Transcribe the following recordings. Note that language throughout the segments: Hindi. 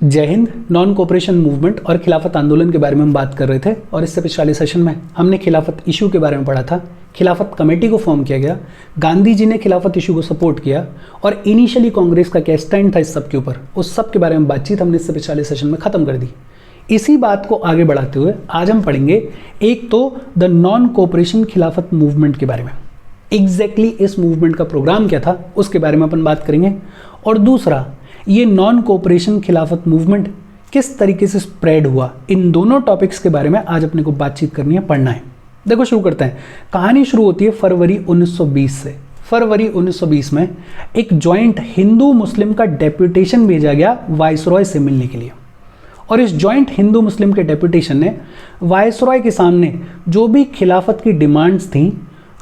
जय हिंद। नॉन कोऑपरेशन मूवमेंट और खिलाफत आंदोलन के बारे में हम बात कर रहे थे और इससे पिछले सेशन में हमने खिलाफत इशू के बारे में पढ़ा था। खिलाफत कमेटी को फॉर्म किया गया, गांधी जी ने खिलाफत इशू को सपोर्ट किया और इनिशियली कांग्रेस का क्या स्टैंड था इस सब के ऊपर, उस सब के बारे में बातचीत हमने इससे पिछले सेशन में ख़त्म कर दी। इसी बात को आगे बढ़ाते हुए आज हम पढ़ेंगे एक तो द नॉन कोऑपरेशन खिलाफत मूवमेंट के बारे में, एग्जैक्टली इस मूवमेंट का प्रोग्राम क्या था उसके बारे में अपन बात करेंगे, और दूसरा ये नॉन कोऑपरेशन खिलाफत मूवमेंट किस तरीके से स्प्रेड हुआ। इन दोनों टॉपिक्स के बारे में आज अपने को बातचीत करनी है, पढ़ना है। देखो शुरू करते हैं। कहानी शुरू होती है फरवरी 1920 से। फरवरी 1920 में एक जॉइंट हिंदू मुस्लिम का डेपुटेशन भेजा गया वायसरॉय से मिलने के लिए, और इस जॉइंट हिंदू मुस्लिम के डेपुटेशन ने वायसरॉय के सामने जो भी खिलाफत की डिमांड्स थी,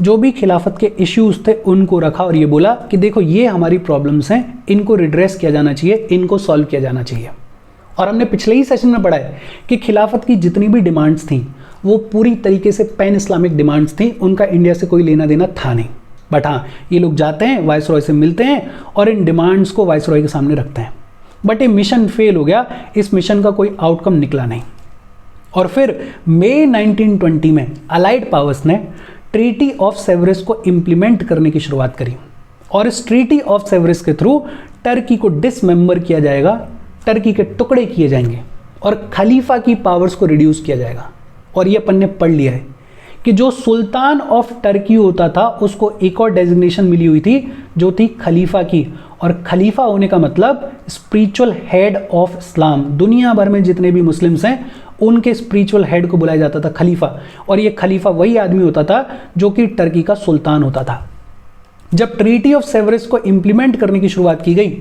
जो भी खिलाफत के इश्यूज थे, उनको रखा और ये बोला कि देखो ये हमारी प्रॉब्लम्स हैं, इनको रिड्रेस किया जाना चाहिए, इनको सॉल्व किया जाना चाहिए। और हमने पिछले ही सेशन में पढ़ा है कि खिलाफत की जितनी भी डिमांड्स थी वो पूरी तरीके से पैन इस्लामिक डिमांड्स थी, उनका इंडिया से कोई लेना देना था नहीं। बट हाँ, ये लोग जाते हैं वायसरॉय से मिलते हैं और इन डिमांड्स को वायसरॉय के सामने रखते हैं। बट ये मिशन फेल हो गया, इस मिशन का कोई आउटकम निकला नहीं। और फिर मई 1920 में अलाइड पावर्स ने ट्रीटी ऑफ सेवरेस को इंप्लीमेंट करने की शुरुआत करी, और इस ट्रीटी ऑफ सेवरेस के थ्रू टर्की को डिसमेंबर किया जाएगा, टर्की के टुकड़े किए जाएंगे और खलीफा की पावर्स को रिड्यूस किया जाएगा। और ये अपन ने पढ़ लिया है कि जो सुल्तान ऑफ टर्की होता था उसको एक और डेजिग्नेशन मिली हुई थी जो थी खलीफा की, और खलीफा होने का मतलब स्पिरिचुअल हेड ऑफ इस्लाम। दुनिया भर में जितने भी मुस्लिम्स हैं उनके स्पिरिचुअल हेड को बुलाया जाता था खलीफा, और ये खलीफा वही आदमी होता था जो कि टर्की का सुल्तान होता था। जब ट्रीटी ऑफ सेवरेस को इंप्लीमेंट करने की शुरुआत की गई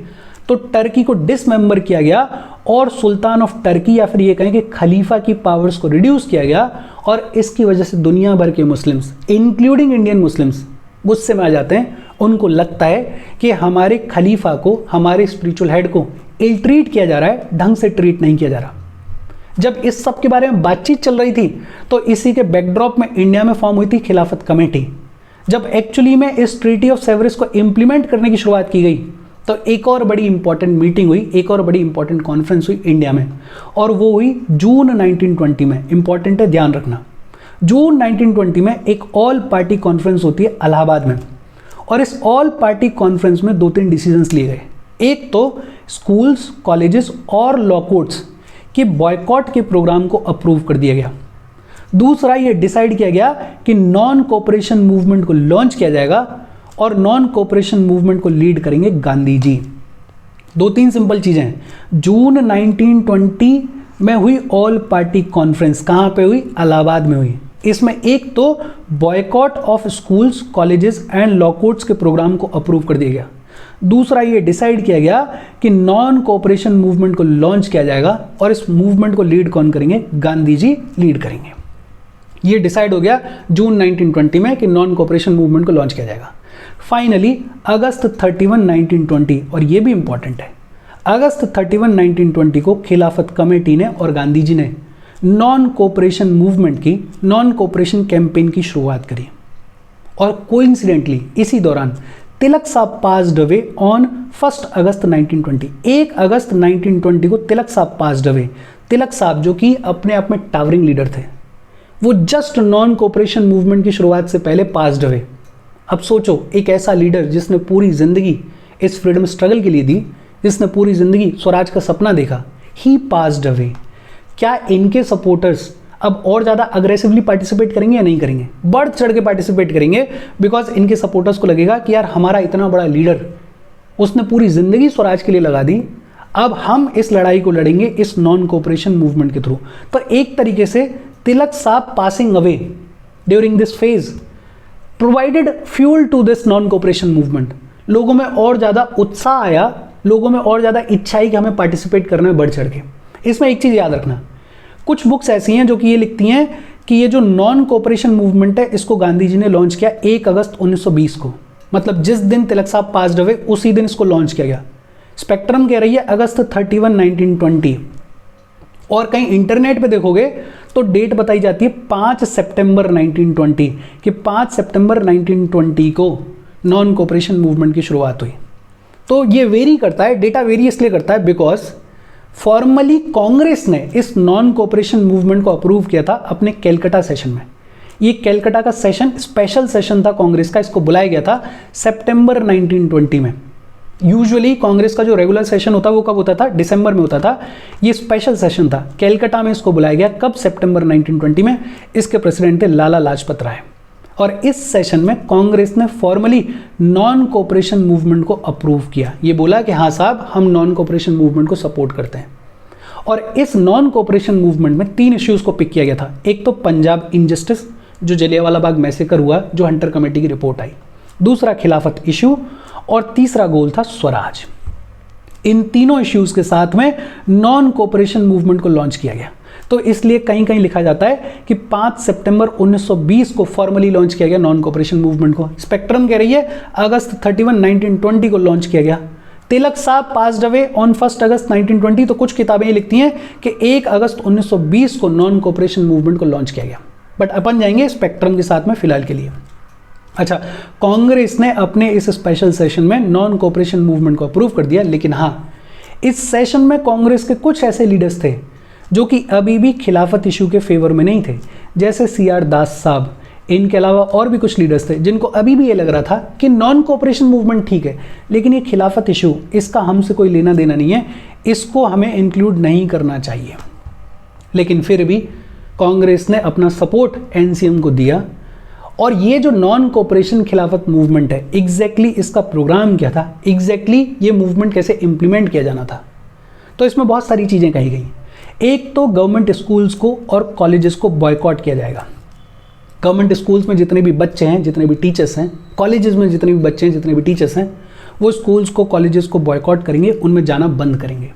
तो टर्की को डिसमेंबर किया गया और सुल्तान ऑफ टर्की या फिर ये कहें कि खलीफा की पावर्स को रिड्यूस किया गया, और इसकी वजह से दुनिया भर के मुस्लिम्स इंक्लूडिंग इंडियन मुस्लिम्स गुस्से में आ जाते हैं। उनको लगता है कि हमारे खलीफा को, हमारे स्पिरिचुअल हेड को इल ट्रीट किया जा रहा है, ढंग से ट्रीट नहीं किया जा रहा। जब इस सब के बारे में बातचीत चल रही थी तो इसी के बैकड्रॉप में इंडिया में फॉर्म हुई थी खिलाफत कमेटी। जब एक्चुअली में इस ट्रीटी ऑफ सेवरेस को इंप्लीमेंट करने की शुरुआत की गई तो एक और बड़ी इंपॉर्टेंट मीटिंग हुई, एक और बड़ी इंपॉर्टेंट कॉन्फ्रेंस हुई इंडिया में, और वो हुई जून 1920 में। इंपॉर्टेंट है, ध्यान रखना। जून 1920 में एक ऑल पार्टी कॉन्फ्रेंस होती है इलाहाबाद में, और इस ऑल पार्टी कॉन्फ्रेंस में 2-3 डिसीजंस लिए गए। एक तो स्कूल्स, कॉलेजेस और लॉ कोर्ट्स के बॉयकॉट के प्रोग्राम को अप्रूव कर दिया गया। दूसरा, ये डिसाइड किया गया कि नॉन कोऑपरेशन मूवमेंट को लॉन्च किया जाएगा और नॉन कोऑपरेशन मूवमेंट को लीड करेंगे गांधी जी। 2-3 सिंपल चीजें हैं। जून 1920 में हुई ऑल पार्टी कॉन्फ्रेंस, कहां पे हुई? इलाहाबाद में हुई। इसमें एक तो boycott of schools, colleges and law courts के प्रोग्राम को अप्रूव कर दिया गया। दूसरा, ये डिसाइड किया गया कि नॉन कोऑपरेशन मूवमेंट को लॉन्च किया जाएगा और इस मूवमेंट को लीड कौन करेंगे? गांधी जी लीड करेंगे। ये डिसाइड हो गया जून 1920 में कि नॉन कोऑपरेशन मूवमेंट को लॉन्च किया जाएगा। फाइनली अगस्त 31, 1920, और ये भी इंपॉर्टेंट है, अगस्त 31, 1920 को खिलाफत कमेटी ने और गांधी जी ने नॉन कोऑपरेशन मूवमेंट की, नॉन कोऑपरेशन कैंपेन की शुरुआत करी। और कोइंसिडेंटली इसी दौरान तिलक साहब पास्ड अवे ऑन 1 अगस्त 1920। 1 अगस्त 1920 को तिलक साहब पास्ड अवे। तिलक साहब जो कि अपने आप में टावरिंग लीडर थे, वो जस्ट नॉन कोऑपरेशन मूवमेंट की शुरुआत से पहले पास्ड अवे। अब सोचो, एक ऐसा लीडर जिसने पूरी जिंदगी इस फ्रीडम स्ट्रगल के लिए दी, जिसने पूरी जिंदगी स्वराज का सपना देखा, ही पास्ड अवे। क्या इनके सपोर्टर्स अब और ज़्यादा अग्रेसिवली पार्टिसिपेट करेंगे या नहीं करेंगे? बढ़ चढ़ के पार्टिसिपेट करेंगे, बिकॉज इनके सपोर्टर्स को लगेगा कि यार हमारा इतना बड़ा लीडर, उसने पूरी जिंदगी स्वराज के लिए लगा दी, अब हम इस लड़ाई को लड़ेंगे इस नॉन कोऑपरेशन मूवमेंट के थ्रू। तो एक तरीके से तिलक साहब passing away during this phase provided fuel to this non cooperation movement. लोगों में और ज़्यादा उत्साह आया, लोगों में और ज़्यादा इच्छा आई कि हमें पार्टिसिपेट करना है बढ़ चढ़ के। इसमें एक चीज़ याद रखना, कुछ बुक्स ऐसी हैं जो कि ये लिखती हैं कि ये जो नॉन कोऑपरेशन मूवमेंट है इसको गांधी जी ने लॉन्च किया 1 अगस्त 1920 को, मतलब जिस दिन तिलक साहब पास्ड अवे उसी दिन इसको लॉन्च किया गया। स्पेक्ट्रम कह रही है अगस्त 31, 1920, और कहीं इंटरनेट पे देखोगे तो डेट बताई जाती है 5 सितंबर 1920 कि 5 सितंबर 1920 को नॉन कोऑपरेशन मूवमेंट की शुरुआत हुई। तो ये वेरी करता है, डेटा वेरी इसलिए करता है बिकॉज फॉर्मली कांग्रेस ने इस नॉन कोऑपरेशन मूवमेंट को अप्रूव किया था अपने कैलकाटा सेशन में। ये कैलकाटा का सेशन स्पेशल सेशन था कांग्रेस का, इसको बुलाया गया था सितंबर 1920 में। यूजुअली कांग्रेस का जो रेगुलर सेशन होता है वो कब होता था? दिसंबर में होता था। ये स्पेशल सेशन था, कैलकाटा में इसको बुलाया गया। कब? सितंबर 1920 में। इसके प्रेसिडेंट थे लाला लाजपत राय। और इस सेशन में कांग्रेस ने फॉर्मली नॉन कोऑपरेशन मूवमेंट को अप्रूव किया। ये बोला कि हाँ साहब, हम नॉन कोऑपरेशन मूवमेंट को सपोर्ट करते हैं। और इस नॉन कोऑपरेशन मूवमेंट में 3 इश्यूज को पिक किया गया था। एक तो पंजाब इनजस्टिस, जो जलियांवाला बाग मैसेकर हुआ, जो हंटर कमेटी की रिपोर्ट आई। दूसरा खिलाफत इशू, और तीसरा गोल था स्वराज। इन तीनों इश्यूज के साथ में नॉन कोऑपरेशन मूवमेंट को लॉन्च किया गया। तो इसलिए कहीं कहीं लिखा जाता है कि 5 सितंबर 1920 को फॉर्मली लॉन्च किया गया नॉन कोऑपरेशन मूवमेंट को। स्पेक्ट्रम कह रही है अगस्त 31, 1920 को लॉन्च किया गया। तिलक साहब पास्ड अवे ऑन 1 अगस्त 1920। तो कुछ किताबें ये लिखती हैं कि 1 अगस्त 1920 को नॉन कोऑपरेशन मूवमेंट को लॉन्च किया गया। बट अपन जाएंगे स्पेक्ट्रम के साथ में फिलहाल के लिए। अच्छा, कांग्रेस ने अपने इस स्पेशल सेशन में नॉन कोऑपरेशन मूवमेंट को अप्रूव कर दिया। लेकिन हाँ, इस सेशन में कांग्रेस के कुछ ऐसे लीडर्स थे जो कि अभी भी खिलाफत इशू के फेवर में नहीं थे, जैसे CR दास साहब। इनके अलावा और भी कुछ लीडर्स थे जिनको अभी भी ये लग रहा था कि नॉन कोऑपरेशन मूवमेंट ठीक है, लेकिन ये खिलाफत इशू, इसका हमसे कोई लेना देना नहीं है, इसको हमें इंक्लूड नहीं करना चाहिए। लेकिन फिर भी कांग्रेस ने अपना सपोर्ट NCM को दिया। और ये जो नॉन कोऑपरेशन खिलाफत मूवमेंट है, एग्जैक्टली इसका प्रोग्राम क्या था, एग्जैक्टली ये मूवमेंट कैसे इंप्लीमेंट किया जाना था, तो इसमें बहुत सारी चीज़ें कही गई। एक तो गवर्नमेंट स्कूल्स को और कॉलेजेस को बॉयकॉट किया जाएगा। गवर्नमेंट स्कूल्स में जितने भी बच्चे हैं, जितने भी टीचर्स हैं, कॉलेजेस में जितने भी बच्चे हैं, जितने भी टीचर्स हैं, वो स्कूल्स को, कॉलेजेस को बॉयकॉट करेंगे, उनमें जाना बंद करेंगे।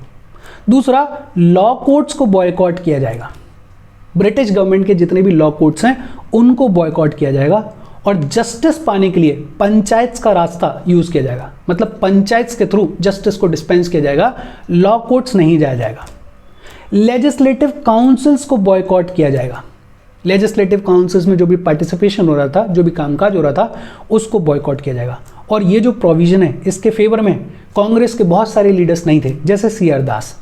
दूसरा, लॉ कोर्ट्स को बॉयकॉट किया जाएगा। ब्रिटिश गवर्नमेंट के जितने भी लॉ कोर्ट्स हैं उनको बॉयकॉट किया जाएगा। और जस्टिस पाने के लिए पंचायत का रास्ता यूज किया जाएगा, मतलब पंचायत के थ्रू जस्टिस को डिस्पेंस किया जाएगा, लॉ कोर्ट्स नहीं जाया जाएगा। लेजिस्लेटिव काउंसिल्स को बॉयकॉट किया जाएगा। लेजिस्लेटिव काउंसिल्स में जो भी पार्टिसिपेशन हो रहा था, जो भी कामकाज हो रहा था, उसको बॉयकॉट किया जाएगा। और ये जो प्रोविजन है, इसके फेवर में कांग्रेस के बहुत सारे लीडर्स नहीं थे, जैसे CR दास।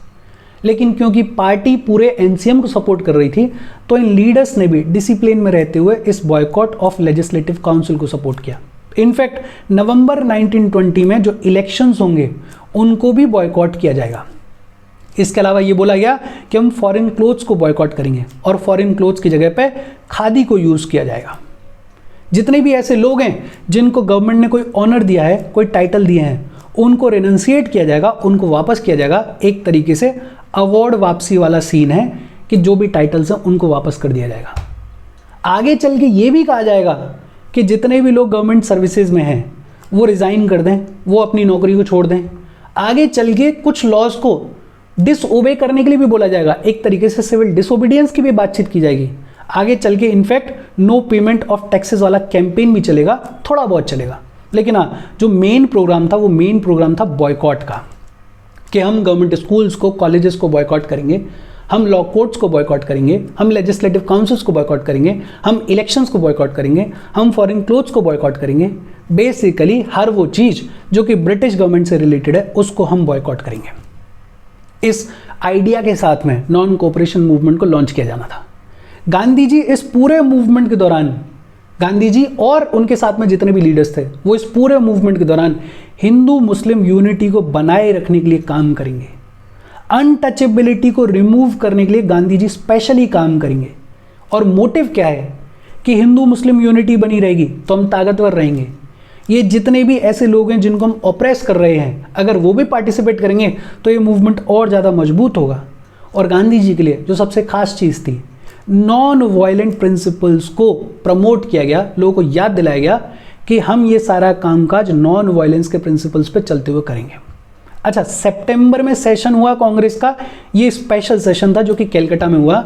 लेकिन क्योंकि पार्टी पूरे NCM को सपोर्ट कर रही थी, तो इन लीडर्स ने भी डिसिप्लिन में रहते हुए इस बॉयकॉट ऑफ लेजिस्लेटिव काउंसिल को सपोर्ट किया। इनफैक्ट नवंबर 1920 में जो इलेक्शंस होंगे उनको भी बॉयकॉट किया जाएगा। इसके अलावा ये बोला गया कि हम फॉरेन क्लोथ्स को बॉयकॉट करेंगे और फॉरेन क्लोथ्स की जगह पे खादी को यूज़ किया जाएगा। जितने भी ऐसे लोग हैं जिनको गवर्नमेंट ने कोई ऑनर दिया है, कोई टाइटल दिए हैं, उनको रेनंसिएट किया जाएगा, उनको वापस किया जाएगा। एक तरीके से अवार्ड वापसी वाला सीन है कि जो भी टाइटल्स हैं उनको वापस कर दिया जाएगा। आगे चल के ये भी कहा जाएगा कि जितने भी लोग गवर्नमेंट सर्विसेज में हैं वो रिज़ाइन कर दें, वो अपनी नौकरी को छोड़ दें। आगे चल के कुछ लॉज को डिसओबे करने के लिए भी बोला जाएगा। एक तरीके से सिविल डिसओबीडियंस की भी बातचीत की जाएगी। आगे चल के in fact no payment of taxes वाला कैंपेन भी चलेगा, थोड़ा बहुत चलेगा। लेकिन हाँ, जो मेन प्रोग्राम था वो मेन प्रोग्राम था बॉयकॉट का, कि हम गवर्नमेंट स्कूल्स को, कॉलेजेस को बॉयकॉट करेंगे, हम लॉ कोर्ट्स को बॉयकॉट करेंगे, हम लेजिस्लेटिव काउंसिल्स को बॉयकॉट करेंगे, हम इलेक्शंस को बॉयकॉट करेंगे, हम फॉरेन क्लोथ्स को बॉयकॉट करेंगे। बेसिकली हर वो चीज़ जो कि ब्रिटिश गवर्नमेंट से रिलेटेड है उसको हम बॉयकॉट करेंगे। इस आइडिया के साथ में नॉन कोऑपरेशन मूवमेंट को लॉन्च किया जाना था। गांधी जी इस पूरे मूवमेंट के दौरान, गांधी जी और उनके साथ में जितने भी लीडर्स थे, वो इस पूरे मूवमेंट के दौरान हिंदू मुस्लिम यूनिटी को बनाए रखने के लिए काम करेंगे। अनटचेबिलिटी को रिमूव करने के लिए गांधी जी स्पेशली काम करेंगे। और मोटिव क्या है कि हिंदू मुस्लिम यूनिटी बनी रहेगी तो हम ताकतवर रहेंगे। ये जितने भी ऐसे लोग हैं जिनको हम ऑप्रेस कर रहे हैं, अगर वो भी पार्टिसिपेट करेंगे तो ये मूवमेंट और ज़्यादा मजबूत होगा। और गांधी जी के लिए जो सबसे खास चीज़ थी, नॉन वायलेंट प्रिंसिपल्स को प्रमोट किया गया, लोगों को याद दिलाया गया कि हम ये सारा कामकाज नॉन वायलेंस के प्रिंसिपल्स पे चलते हुए करेंगे। अच्छा, सितंबर में सेशन हुआ कांग्रेस का, ये स्पेशल सेशन था जो कि कैलकाटा में हुआ।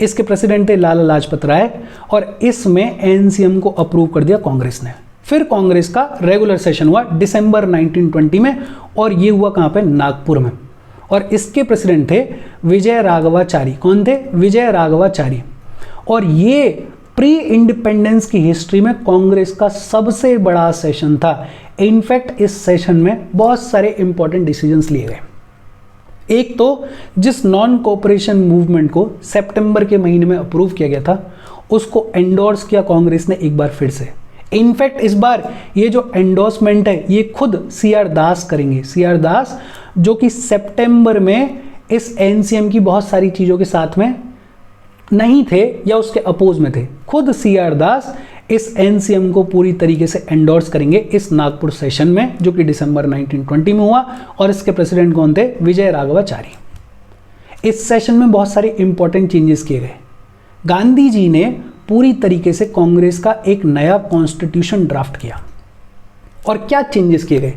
इसके प्रेसिडेंट थे लाला लाजपत राय और इसमें NCM को अप्रूव कर दिया कांग्रेस ने। फिर कांग्रेस का रेगुलर सेशन हुआ दिसंबर 1920 में और ये हुआ कहाँ पे? नागपुर में। और इसके प्रेसिडेंट थे विजय राघवाचारी। कौन थे? विजय राघवाचारी। और ये प्री इंडिपेंडेंस की हिस्ट्री में कांग्रेस का सबसे बड़ा सेशन था। इनफैक्ट इस सेशन में बहुत सारे इंपॉर्टेंट डिसीजंस लिए गए। एक तो जिस नॉन कोऑपरेशन मूवमेंट को सितंबर के महीने में अप्रूव किया गया था उसको एंडोर्स किया कांग्रेस ने एक बार फिर से। इनफैक्ट इस बार ये जो एंडोर्समेंट है ये खुद CR दास करेंगे। CR दास जो कि सितंबर में इस NCM की बहुत सारी चीज़ों के साथ में नहीं थे या उसके अपोज में थे, खुद CR दास इस NCM को पूरी तरीके से एंडोर्स करेंगे इस नागपुर सेशन में जो कि दिसंबर 1920 में हुआ और इसके प्रेसिडेंट कौन थे? विजय राघवाचारी। इस सेशन में बहुत सारे इंपॉर्टेंट चेंजेस किए गए। गांधी जी ने पूरी तरीके से कांग्रेस का एक नया कॉन्स्टिट्यूशन ड्राफ्ट किया। और क्या चेंजेस किए गए?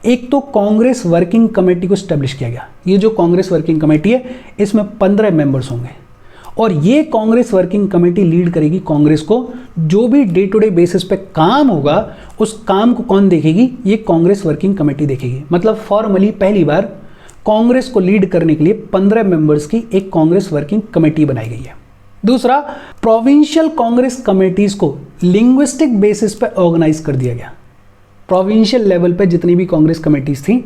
एक तो कांग्रेस वर्किंग कमेटी को स्टैब्लिश किया गया। ये जो कांग्रेस वर्किंग कमेटी है इसमें 15 मेंबर्स होंगे और ये कांग्रेस वर्किंग कमेटी लीड करेगी कांग्रेस को। जो भी डे टू डे बेसिस पे काम होगा उस काम को कौन देखेगी? ये कांग्रेस वर्किंग कमेटी देखेगी। मतलब फॉर्मली पहली बार कांग्रेस को लीड करने के लिए 15 मेंबर्स की एक कांग्रेस वर्किंग कमेटी बनाई गई है। दूसरा, प्रोविंशियल कांग्रेस कमेटीज को लिंग्विस्टिक बेसिस पे ऑर्गेनाइज कर दिया गया। प्रोविंशियल लेवल पे जितनी भी कांग्रेस कमेटीज थी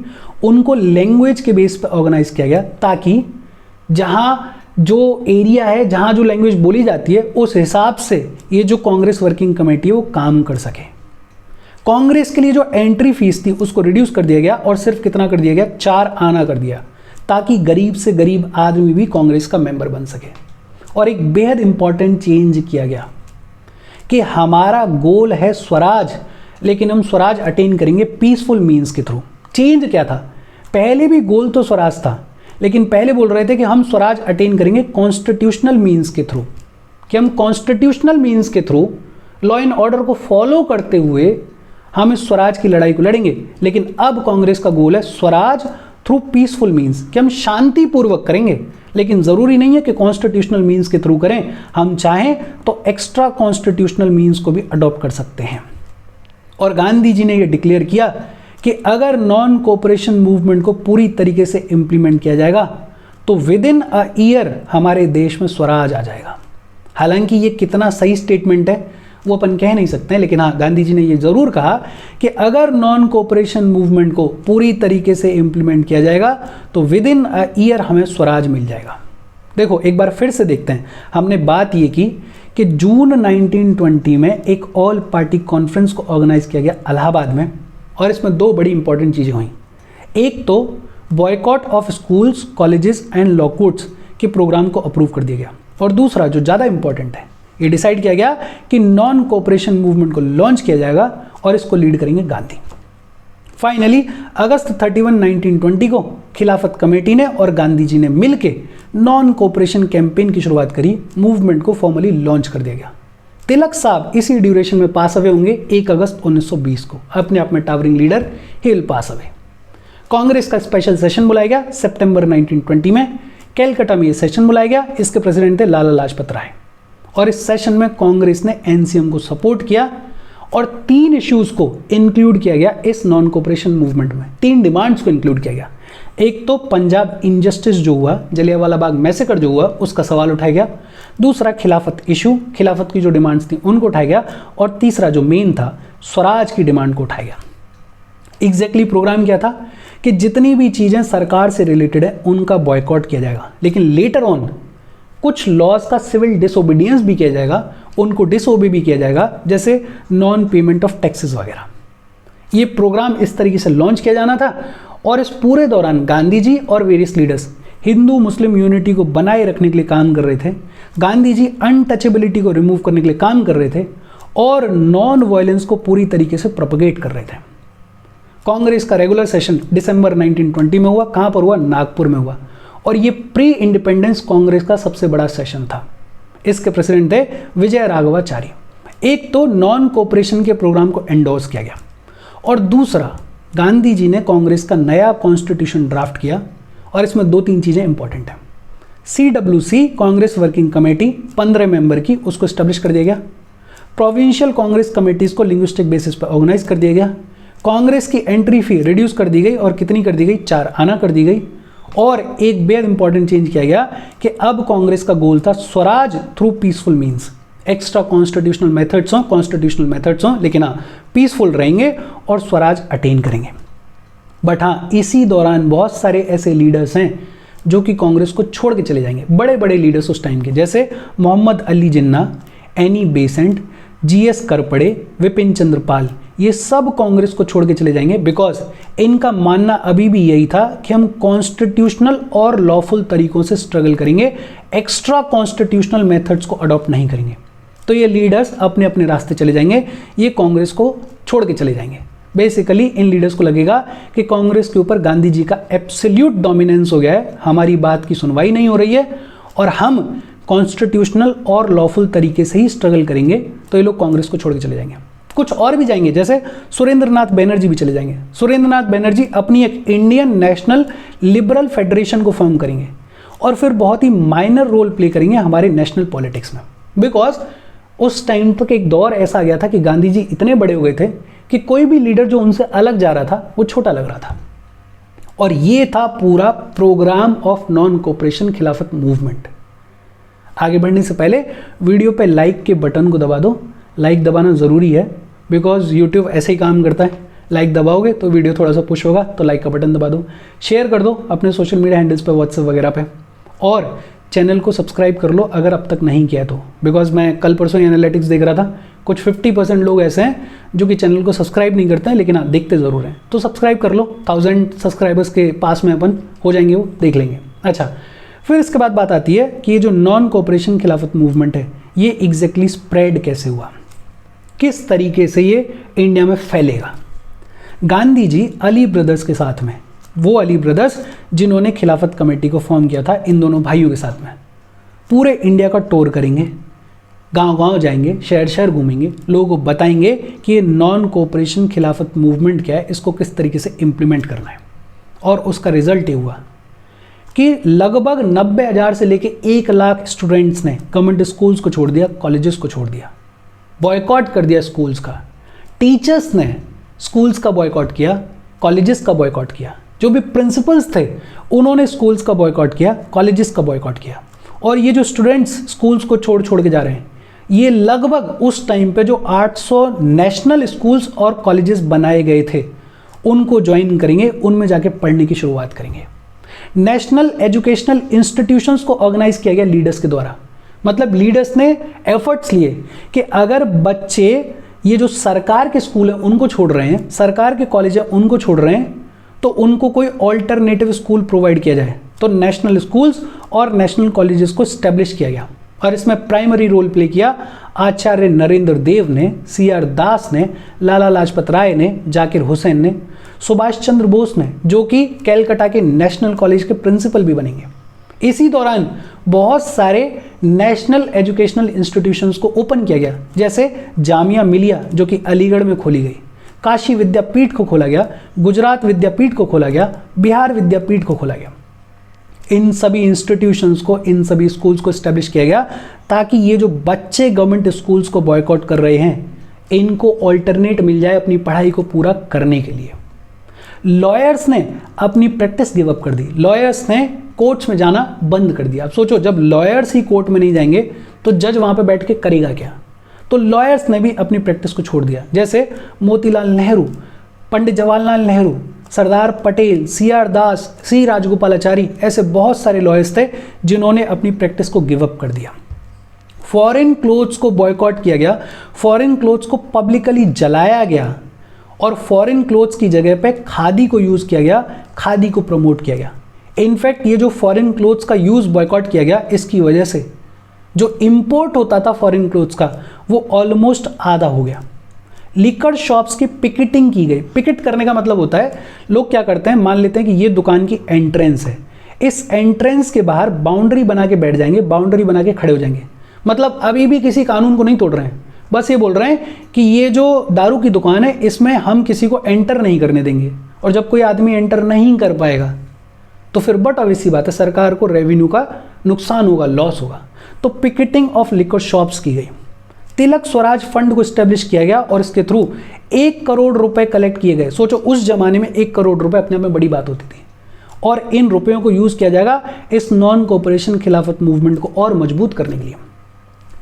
उनको लैंग्वेज के बेस पे ऑर्गेनाइज किया गया ताकि जहां जो एरिया है, जहां जो लैंग्वेज बोली जाती है उस हिसाब से ये जो कांग्रेस वर्किंग कमेटी है वो काम कर सके। कांग्रेस के लिए जो एंट्री फीस थी उसको रिड्यूस कर दिया गया और सिर्फ कितना कर दिया गया? 4 आना कर दिया ताकि गरीब से गरीब आदमी भी कांग्रेस का मेंबर बन सके। और एक बेहद इंपॉर्टेंट चेंज किया गया कि हमारा गोल है स्वराज, लेकिन हम स्वराज अटेन करेंगे पीसफुल मीन्स के थ्रू। चेंज क्या था? पहले भी गोल तो स्वराज था, लेकिन पहले बोल रहे थे कि हम स्वराज अटेन करेंगे कॉन्स्टिट्यूशनल मीन्स के थ्रू, कि हम कॉन्स्टिट्यूशनल मीन्स के थ्रू लॉ एंड ऑर्डर को फॉलो करते हुए हम इस स्वराज की लड़ाई को लड़ेंगे। लेकिन अब कांग्रेस का गोल है स्वराज थ्रू पीसफुल मीन्स, कि हम शांतिपूर्वक करेंगे, लेकिन ज़रूरी नहीं है कि कॉन्स्टिट्यूशनल मीन्स के थ्रू करें। हम चाहें तो एक्स्ट्रा कॉन्स्टिट्यूशनल मीन्स को भी अडॉप्ट कर सकते हैं। और गांधी जी ने यह डिक्लेयर किया कि अगर नॉन कोऑपरेशन मूवमेंट को पूरी तरीके से इंप्लीमेंट किया जाएगा तो विद इन अ ईयर हमारे देश में स्वराज आ जाएगा। हालांकि ये कितना सही स्टेटमेंट है वो अपन कह नहीं सकते हैं, लेकिन हाँ, गांधी जी ने ये ज़रूर कहा कि अगर नॉन कोऑपरेशन मूवमेंट को पूरी तरीके से इंप्लीमेंट किया जाएगा तो विद इन अ ईयर हमें स्वराज मिल जाएगा। देखो एक बार फिर से देखते हैं। हमने बात ये की कि जून 1920 में एक ऑल पार्टी कॉन्फ्रेंस को ऑर्गेनाइज किया गया इलाहाबाद में और इसमें 2 बड़ी इंपॉर्टेंट चीज़ें हुई। एक तो boycott of schools, colleges and law courts के प्रोग्राम को अप्रूव कर दिया गया। और दूसरा जो ज़्यादा इंपॉर्टेंट है, ये डिसाइड किया गया कि नॉन कोऑपरेशन मूवमेंट को लॉन्च किया जाएगा और इसको लीड करेंगे गांधी। फाइनली अगस्त 31, 1920 को खिलाफत कमेटी ने और गांधी जी ने मिलकर नॉन कोऑपरेशन कैंपेन की शुरुआत करी। मूवमेंट को फॉर्मली लॉन्च कर दिया गया। तिलक साहब इसी ड्यूरेशन में पास अवे होंगे 1 अगस्त 1920 को। अपने आप में towering leader, he will pass away. Congress का स्पेशल सेशन बुलाया गया सितंबर 1920 में। कैलकाटा में यह सेशन बुलाया गया। इसके प्रेसिडेंट थे लाला लाजपत राय। और इस सेशन में कांग्रेस ने NCM को सपोर्ट किया और 3 इश्यूज को इंक्लूड किया गया इस नॉन कोऑपरेशन मूवमेंट में। 3 डिमांड्स को इंक्लूड किया गया। एक तो पंजाब इनजस्टिस जो हुआ, जलियांवाला बाग मैसेकर जो हुआ, उसका सवाल उठाया गया। दूसरा खिलाफत इशू, खिलाफत की जो डिमांड्स थी उनको उठाया गया। और तीसरा जो मेन था, स्वराज की डिमांड को उठाया गया। एग्जैक्टली प्रोग्राम क्या था कि जितनी भी चीज़ें सरकार से रिलेटेड है उनका बॉयकॉट किया जाएगा, लेकिन लेटर ऑन कुछ लॉज का सिविल डिसोबीडियंस भी किया जाएगा, उनको डिसओबे भी किया जाएगा, जैसे नॉन पेमेंट ऑफ टैक्सेस वगैरह। ये प्रोग्राम इस तरीके से लॉन्च किया जाना था। और इस पूरे दौरान गांधी जी और various leaders Hindu Muslim unity को बनाए रखने के लिए काम कर रहे थे। गांधी जी अनटचेबिलिटी को रिमूव करने के लिए काम कर रहे थे और नॉन वायलेंस को पूरी तरीके से प्रोपगेट कर रहे थे। कांग्रेस का रेगुलर सेशन दिसंबर 1920 में हुआ। कहाँ पर हुआ? नागपुर में हुआ। और ये प्री इंडिपेंडेंस कांग्रेस का सबसे बड़ा सेशन था। इसके प्रेसिडेंट थे विजय राघवाचारी। एक तो नॉन कोऑपरेशन के प्रोग्राम को एंडोर्स किया गया और दूसरा गांधी जी ने कांग्रेस का नया कॉन्स्टिट्यूशन ड्राफ्ट किया। और इसमें 2-3 चीज़ें इंपॉर्टेंट हैं। CWC Congress working committee 15 member की, उसको स्टैब्लिश कर दिया गया। प्रोविंशियल कांग्रेस कमेटीज़ को लिंग्विस्टिक बेसिस पर ऑर्गेनाइज कर दिया गया। कांग्रेस की एंट्री फी रिड्यूस कर दी गई और कितनी कर दी गई? 4 आना कर दी गई। और एक बेहद इंपॉर्टेंट चेंज किया गया कि अब कांग्रेस का गोल था Swaraj through peaceful means. Extra constitutional methods हों, लेकिन हाँ पीसफुल रहेंगे और स्वराज अटेन करेंगे। बट हाँ, इसी दौरान बहुत सारे ऐसे लीडर्स हैं जो कि कांग्रेस को छोड़ के चले जाएंगे, बड़े बड़े लीडर्स उस टाइम के, जैसे Mohammad Ali Jinnah, Annie Besant, GS करपड़े, Vipin Chandra Pal, ये सब कांग्रेस को छोड़ के चले जाएंगे बिकॉज इनका मानना अभी भी यही था कि हम कॉन्स्टिट्यूशनल और लॉफुल तरीकों से स्ट्रगल करेंगे, एक्स्ट्रा कॉन्स्टिट्यूशनल मेथड्स को अडॉप्ट नहीं करेंगे। तो ये लीडर्स अपने अपने रास्ते चले जाएंगे, ये कांग्रेस को छोड़ के चले जाएंगे। बेसिकली इन लीडर्स को लगेगा कि कांग्रेस के ऊपर गांधी जी का एब्सोल्यूट डोमिनेंस हो गया है, हमारी बात की सुनवाई नहीं हो रही है और हम कॉन्स्टिट्यूशनल और लॉफुल तरीके से ही स्ट्रगल करेंगे। तो ये लोग कांग्रेस को छोड़ के चले जाएंगे। कुछ और भी जाएंगे, जैसे सुरेंद्रनाथ बनर्जी भी चले जाएंगे। सुरेंद्रनाथ बनर्जी अपनी एक इंडियन नेशनल लिबरल फेडरेशन को फॉर्म करेंगे और फिर बहुत ही माइनर रोल प्ले करेंगे हमारे नेशनल पॉलिटिक्स में, बिकॉज उस टाइम तक एक दौर ऐसा आ गया था कि गांधी जी इतने बड़े हो गए थे कि कोई भी लीडर जो उनसे अलग जा रहा था वो छोटा लग रहा था। और ये था पूरा प्रोग्राम ऑफ नॉन कोऑपरेशन खिलाफत मूवमेंट। आगे बढ़ने से पहले वीडियो पे लाइक के बटन को दबा दो, लाइक दबाना ज़रूरी है बिकॉज यूट्यूब ऐसे ही काम करता है, लाइक दबाओगे तो वीडियो थोड़ा सा पुश होगा, तो लाइक का बटन दबा दो। शेयर कर दो अपने सोशल मीडिया हैंडल्स पे, व्हाट्सएप वगैरह पे, और चैनल को सब्सक्राइब कर लो अगर अब तक नहीं किया तो, बिकॉज मैं कल परसों एनालिटिक्स देख रहा था, कुछ 50% लोग ऐसे हैं जो कि चैनल को सब्सक्राइब नहीं करते हैं लेकिन हाँ देखते ज़रूर हैं। तो सब्सक्राइब कर लो, 1000 सब्सक्राइबर्स के पास में अपन हो जाएंगे, वो देख लेंगे। अच्छा, फिर इसके बाद बात आती है कि ये जो नॉन कोऑपरेशन खिलाफत मूवमेंट है ये एग्जैक्टली स्प्रेड कैसे हुआ, किस तरीके से ये इंडिया में फैलेगा। गांधी जी अली ब्रदर्स के साथ में, वो अली ब्रदर्स जिन्होंने खिलाफत कमेटी को फॉर्म किया था, इन दोनों भाइयों के साथ में पूरे इंडिया का टूर करेंगे, गांव-गांव जाएंगे, शहर शहर घूमेंगे, लोगों को बताएंगे कि ये नॉन कोऑपरेशन खिलाफत मूवमेंट क्या है, इसको किस तरीके से इम्प्लीमेंट करना है। और उसका रिजल्ट ये हुआ कि लगभग 90,000 से लेके 1 लाख स्टूडेंट्स ने गवर्नमेंट स्कूल्स को छोड़ दिया, कॉलेजेस को छोड़ दिया, बॉयकॉट कर दिया स्कूल्स का। टीचर्स ने स्कूल्स का बॉयकॉट किया, कॉलेजेस का बॉयकॉट किया, जो भी प्रिंसिपल्स थे उन्होंने स्कूल्स का बॉयकॉट किया, कॉलेजेस का बॉयकॉट किया। और ये जो स्टूडेंट्स स्कूल्स को छोड़ छोड़ के जा रहे हैं, ये लगभग उस टाइम पे जो 800 नेशनल स्कूल्स और कॉलेजेस बनाए गए थे उनको ज्वाइन करेंगे, उनमें जाके पढ़ने की शुरुआत करेंगे। नेशनल एजुकेशनल इंस्टीट्यूशंस को ऑर्गेनाइज किया गया लीडर्स के द्वारा, मतलब लीडर्स ने एफर्ट्स लिए कि अगर बच्चे ये जो सरकार के स्कूल हैं उनको छोड़ रहे हैं, सरकार के कॉलेज हैं उनको छोड़ रहे हैं, तो उनको कोई ऑल्टरनेटिव स्कूल प्रोवाइड किया जाए। तो नेशनल स्कूल्स और नेशनल कॉलेजेस को स्टैब्लिश किया गया और इसमें प्राइमरी रोल प्ले किया आचार्य नरेंद्र देव ने, CR दास ने, लाला लाजपत राय ने, जाकिर हुसैन ने, सुभाष चंद्र बोस ने, जो कि कैलकाटा के नेशनल कॉलेज के प्रिंसिपल भी बनेंगे। इसी दौरान बहुत सारे नेशनल एजुकेशनल इंस्टीट्यूशंस को ओपन किया गया, जैसे जामिया मिलिया जो कि अलीगढ़ में खोली गई, काशी विद्यापीठ को खोला गया, गुजरात विद्यापीठ को खोला गया, बिहार विद्यापीठ को खोला गया। इन सभी इंस्टीट्यूशंस को, इन सभी स्कूल्स को एस्टेब्लिश किया गया ताकि ये जो बच्चे गवर्नमेंट स्कूल्स को बॉयकॉट कर रहे हैं इनको ऑल्टरनेट मिल जाए अपनी पढ़ाई को पूरा करने के लिए। लॉयर्स ने अपनी प्रैक्टिस गिव अप कर दी, लॉयर्स ने कोर्ट्स में जाना बंद कर दिया। अब सोचो, जब लॉयर्स ही कोर्ट में नहीं जाएंगे तो जज वहां पे बैठ के करेगा क्या। तो लॉयर्स ने भी अपनी प्रैक्टिस को छोड़ दिया, जैसे मोतीलाल नेहरू, पंडित जवाहरलाल नेहरू, सरदार पटेल, CR दास, C राजगोपालाचारी, ऐसे बहुत सारे लॉयर्स थे जिन्होंने अपनी प्रैक्टिस को गिव अप कर दिया। फॉरेन क्लोथ्स को बॉयकॉट किया गया, फॉरेन क्लोथ्स को पब्लिकली जलाया गया और फॉरेन क्लोथ्स की जगह पे खादी को यूज किया गया, खादी को प्रमोट किया गया। इनफैक्ट ये जो फॉरेन क्लोथ्स का यूज बॉयकॉट किया गया, इसकी वजह से जो इंपोर्ट होता था फॉरेन क्लोथ्स का वो ऑलमोस्ट आधा हो गया। लिकर शॉप्स की पिकेटिंग की गई। पिकेट करने का मतलब होता है, लोग क्या करते हैं, मान लेते हैं कि ये दुकान की एंट्रेंस है, इस एंट्रेंस के बाहर बाउंड्री बना के बैठ जाएंगे, बाउंड्री बना के खड़े हो जाएंगे। मतलब अभी भी किसी कानून को नहीं तोड़ रहे हैं, बस ये बोल रहे हैं कि ये जो दारू की दुकान है इसमें हम किसी को एंटर नहीं करने देंगे, और जब कोई आदमी एंटर नहीं कर पाएगा तो फिर बट ऑब्वियस सी बात है सरकार को रेवेन्यू का नुकसान होगा, लॉस होगा। तो पिकेटिंग ऑफ लिकर शॉप्स की गई। तिलक स्वराज फंड को स्टैब्लिश किया गया और इसके थ्रू 1 करोड़ रुपए कलेक्ट किए गए। सोचो, उस जमाने में 1 करोड़ रुपए अपने आप में बड़ी बात होती थी, और इन रुपयों को यूज किया जाएगा इस नॉन कोऑपरेशन खिलाफत मूवमेंट को और मजबूत करने के लिए।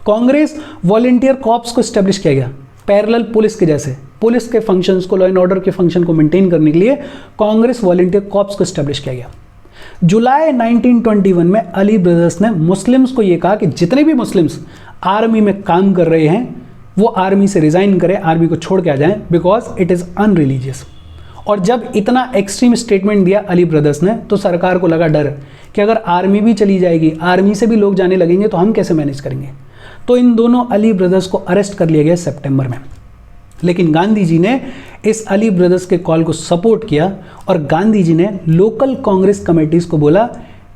कांग्रेस वॉलेंटियर कॉर्प्स को स्टैब्लिश किया गया। पैरेलल पुलिस के जैसे पुलिस के फंक्शंस को, लॉ एंड ऑर्डर के फंक्शन को मेंटेन करने के लिए कांग्रेस वॉलंटियर कॉर्प्स को स्टैब्लिश किया गया। जुलाई 1921 में अली ब्रदर्स ने मुस्लिम्स को यह कहा कि जितने भी मुस्लिम्स आर्मी में काम कर रहे हैं वो आर्मी से रिजाइन करें, आर्मी को छोड़ के आ जाएं, बिकॉज इट इज अनरिलीजियस। और जब इतना एक्सट्रीम स्टेटमेंट दिया अली ब्रदर्स ने तो सरकार को लगा डर कि अगर आर्मी भी चली जाएगी, आर्मी से भी लोग जाने लगेंगे तो हम कैसे मैनेज करेंगे। तो इन दोनों अली ब्रदर्स को अरेस्ट कर लिया गया सितंबर में। लेकिन गांधी जी ने इस अली ब्रदर्स के कॉल को सपोर्ट किया और गांधी जी ने लोकल कांग्रेस कमेटीज को बोला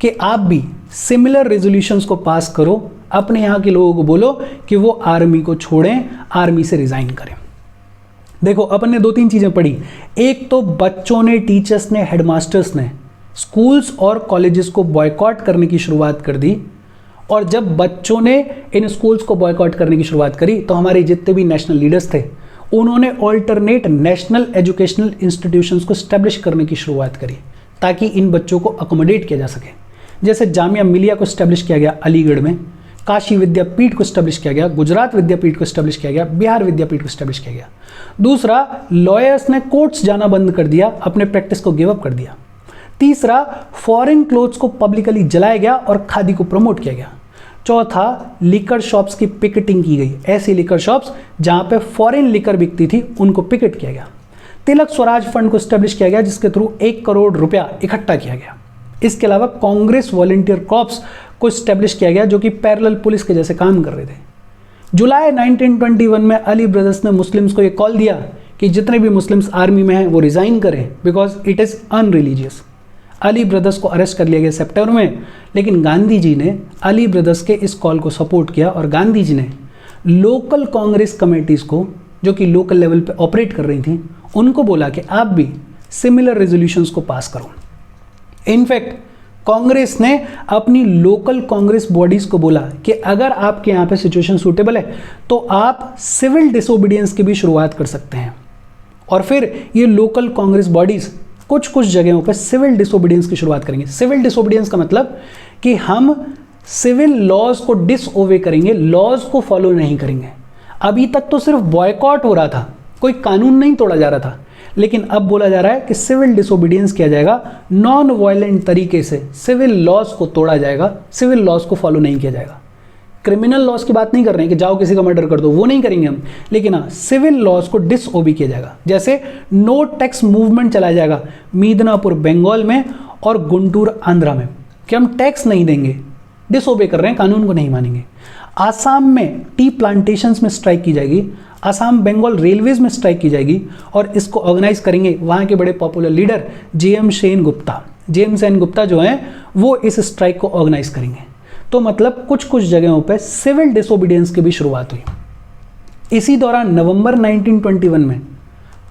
कि आप भी सिमिलर रेजोल्यूशंस को पास करो, अपने यहाँ के लोगों को बोलो कि वो आर्मी को छोड़ें, आर्मी से रिजाइन करें। देखो अपन ने 2-3 चीजें पढ़ी। एक तो बच्चों ने, टीचर्स ने, हेडमास्टर्स ने स्कूल्स और कॉलेजेस को बॉयकॉट करने की शुरुआत कर दी। और जब बच्चों ने इन स्कूल्स को बॉयकॉट करने की शुरुआत करी तो हमारे जितने भी नेशनल लीडर्स थे उन्होंने ऑल्टरनेट नेशनल एजुकेशनल इंस्टीट्यूशंस को स्टैब्लिश करने की शुरुआत करी ताकि इन बच्चों को अकोमोडेट किया जा सके। जैसे जामिया मिलिया को स्टैब्लिश किया गया अलीगढ़ में, काशी विद्यापीठ को स्टैब्लिश किया गया, गुजरात विद्यापीठ को स्टैब्लिश किया गया, बिहार विद्यापीठ को स्टैब्लिश किया गया। दूसरा, लॉयर्स ने कोर्ट्स जाना बंद कर दिया, अपने प्रैक्टिस को गिव अप कर दिया। तीसरा, फॉरेन क्लोथ्स को पब्लिकली जलाया गया और खादी को प्रमोट किया गया। चौथा, लिकर शॉप्स की पिकेटिंग की गई, ऐसी लिकर शॉप्स जहां पे फॉरेन लिकर बिकती थी उनको पिकेट किया गया। तिलक स्वराज फंड को स्टैब्लिश किया गया जिसके थ्रू 1 करोड़ रुपया इकट्ठा किया गया। इसके अलावा कांग्रेस वॉलंटियर कॉर्प्स को स्टैब्लिश किया गया जो कि पैरेलल पुलिस के जैसे काम कर रहे थे। जुलाई 1921 में अली ब्रदर्स ने मुस्लिम्स को यह कॉल दिया कि जितने भी मुस्लिम्स आर्मी में हैं वो रिजाइन करें because it is unreligious. Ali brothers को अरेस्ट कर लिया गया सितंबर में, लेकिन गांधी जी ने अली ब्रदर्स के इस कॉल को सपोर्ट किया और गांधी जी ने लोकल कांग्रेस कमेटीज को जो कि लोकल लेवल पे ऑपरेट कर रही थी उनको बोला कि आप भी सिमिलर रेजोल्यूशंस को पास करो। इनफैक्ट कांग्रेस ने अपनी लोकल कांग्रेस बॉडीज को बोला कि अगर आपके यहाँ पे सिचुएशन सूटेबल है तो आप सिविल डिसोबीडियंस की भी शुरुआत कर सकते हैं। और फिर ये लोकल कांग्रेस बॉडीज कुछ जगहों पे सिविल डिसोबीडियंस की शुरुआत करेंगे। सिविल डिसोबीडियंस का मतलब कि हम सिविल लॉज को डिसओबे करेंगे, लॉज को फॉलो नहीं करेंगे। अभी तक तो सिर्फ बॉयकॉट हो रहा था, कोई कानून नहीं तोड़ा जा रहा था, लेकिन अब बोला जा रहा है कि सिविल डिसोबीडियंस किया जाएगा, नॉन वायलेंट तरीके से सिविल लॉज को तोड़ा जाएगा, सिविल लॉज को फॉलो नहीं किया जाएगा। क्रिमिनल लॉज की बात नहीं कर रहे हैं कि जाओ किसी का मर्डर कर दो, वो नहीं करेंगे हम, लेकिन हाँ सिविल लॉज को डिसओबे किया जाएगा। जैसे नो टैक्स मूवमेंट चलाया जाएगा मिदनापुर बंगाल में और गुंटूर आंध्रा में कि हम टैक्स नहीं देंगे, डिसओबे कर रहे हैं, कानून को नहीं मानेंगे। आसाम में टी प्लांटेशंस में स्ट्राइक की जाएगी, आसाम बंगाल रेलवेज में स्ट्राइक की जाएगी और इसको ऑर्गेनाइज करेंगे वहाँ के बड़े popular leader JM Sen Gupta जो हैं वो इस स्ट्राइक को ऑर्गेनाइज करेंगे। तो मतलब कुछ जगहों पे सिविल डिसोबीडियंस की भी शुरुआत हुई। इसी दौरान नवंबर 1921 में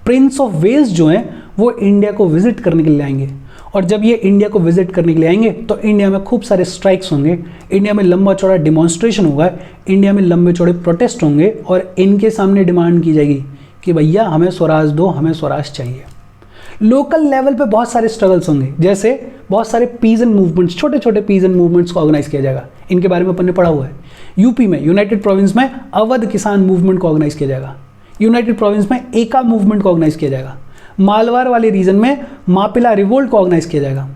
प्रिंस ऑफ वेल्स जो हैं वो इंडिया को विजिट करने के लिए आएंगे और जब ये इंडिया को विजिट करने के लिए आएंगे तो इंडिया में खूब सारे स्ट्राइक्स होंगे, इंडिया में लंबा चौड़ा डिमॉन्स्ट्रेशन होगा, इंडिया में लंबे चौड़े प्रोटेस्ट होंगे और इनके सामने डिमांड की जाएगी कि भैया हमें स्वराज दो, हमें स्वराज चाहिए। लोकल लेवल पे बहुत सारे स्ट्रगल्स होंगे, जैसे बहुत सारे पीजन मूवमेंट्स, छोटे छोटे पीजन मूवमेंट्स को ऑर्गेनाइज किया जाएगा, इनके बारे में अपन ने पढ़ा हुआ है। यूपी में यूनाइटेड प्रोविंस में अवध किसान मूवमेंट को ऑर्गेनाइज किया जाएगा, यूनाइटेड प्रोविंस में एका मूवमेंट को ऑर्गेनाइज किया जाएगा, मालवार वाले रीजन में मापिला रिवोल्ट को ऑर्गेनाइज किया जाएगा,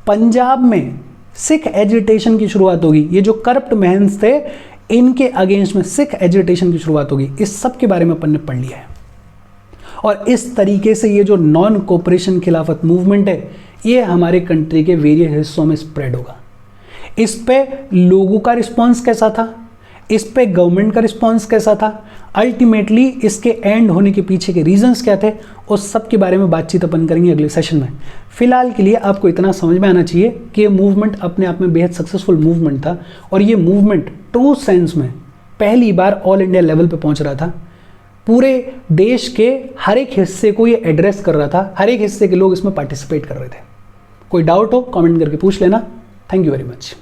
पंजाब में सिख एजिटेशन की शुरुआत होगी, ये जो करप्ट महंत थे इनके अगेंस्ट में सिख एजिटेशन की शुरुआत होगी। इस सब के बारे में अपन ने पढ़ लिया है। और इस तरीके से ये जो नॉन कोऑपरेशन खिलाफत मूवमेंट है ये हमारे कंट्री के वेरियस हिस्सों में स्प्रेड होगा। इस पे लोगों का रिस्पॉन्स कैसा था, इस पे गवर्नमेंट का रिस्पॉन्स कैसा था, अल्टीमेटली इसके एंड होने के पीछे के रीजंस क्या थे, उस सब के बारे में बातचीत अपन करेंगे अगले सेशन में। फिलहाल के लिए आपको इतना समझ में आना चाहिए कि ये मूवमेंट अपने आप में बेहद सक्सेसफुल मूवमेंट था और ये मूवमेंट ट्रू सेंस में पहली बार ऑल इंडिया लेवल पे पहुंच रहा था। पूरे देश के हर एक हिस्से को ये एड्रेस कर रहा था, हर एक हिस्से के लोग इसमें पार्टिसिपेट कर रहे थे। कोई डाउट हो कमेंट करके पूछ लेना। Thank you very much.